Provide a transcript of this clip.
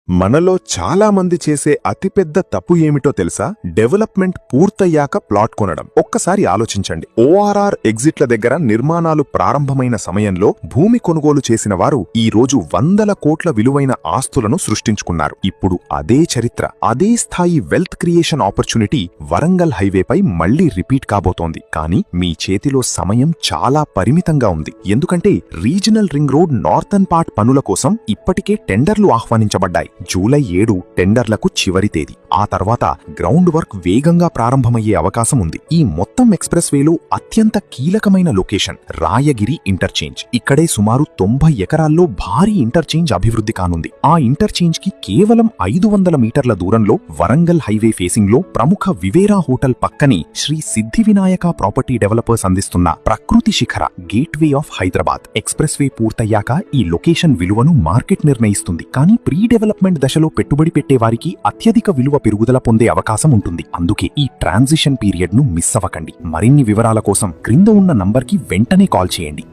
మనలో చాలా మంది చేసే అతిపెద్ద తప్పు ఏమిటో తెలుసా? డెవలప్మెంట్ పూర్తయ్యాక ప్లాట్ కొనడం. ఒక్కసారి ఆలోచించండి. ఓఆర్ఆర్ ఎగ్జిట్ల దగ్గర నిర్మాణాలు ప్రారంభమైన సమయంలో భూమి కొనుగోలు చేసిన వారు ఈ రోజు వందల కోట్ల విలువైన ఆస్తులను సృష్టించుకున్నారు. ఇప్పుడు అదే చరిత్ర, అదే స్థాయి వెల్త్ క్రియేషన్ ఆపర్చునిటీ వరంగల్ హైవేపై మళ్లీ రిపీట్ కాబోతోంది. కానీ మీ చేతిలో సమయం చాలా పరిమితంగా ఉంది. ఎందుకంటే regional ring road northern part పనుల కోసం ఇప్పటికే టెండర్లు ఆహ్వానించబడ్డాయి. జూలై 7 టెండర్లకు చివరి తేదీ. ఆ తర్వాత గ్రౌండ్ వర్క్ వేగంగా ప్రారంభమయ్యే అవకాశం ఉంది. ఈ మొత్తం ఎక్స్ప్రెస్ వేలో అత్యంత కీలకమైన లొకేషన్ రాయగిరి ఇంటర్చేంజ్. ఇక్కడే సుమారు 90 ఎకరాల్లో భారీ ఇంటర్చేంజ్ అభివృద్ధి కానుంది. ఆ ఇంటర్చేంజ్ కి కేవలం 500 మీటర్ల దూరంలో వరంగల్ హైవే ఫేసింగ్ లో ప్రముఖ వివేరా హోటల్ పక్కనే శ్రీ సిద్ధి వినాయక ప్రాపర్టీ డెవలపర్స్ అందిస్తున్న ప్రకృతి శిఖర gateway of Hyderabad. Express way పూర్తయ్యాక ఈ లొకేషన్ విలువను మార్కెట్ నిర్ణయిస్తుంది. కానీ ప్రీ డెవలప్మెంట్ దశలో పెట్టుబడి పెట్టే వారికి అత్యధిక విలువ పెరుగుదల పొందే అవకాశం ఉంటుంది. అందుకే ఈ ట్రాన్సిషన్ పీరియడ్ ను మిస్ అవ్వకండి. మరిన్ని వివరాల కోసం క్రింద ఉన్న నంబర్కి వెంటనే కాల్ చేయండి.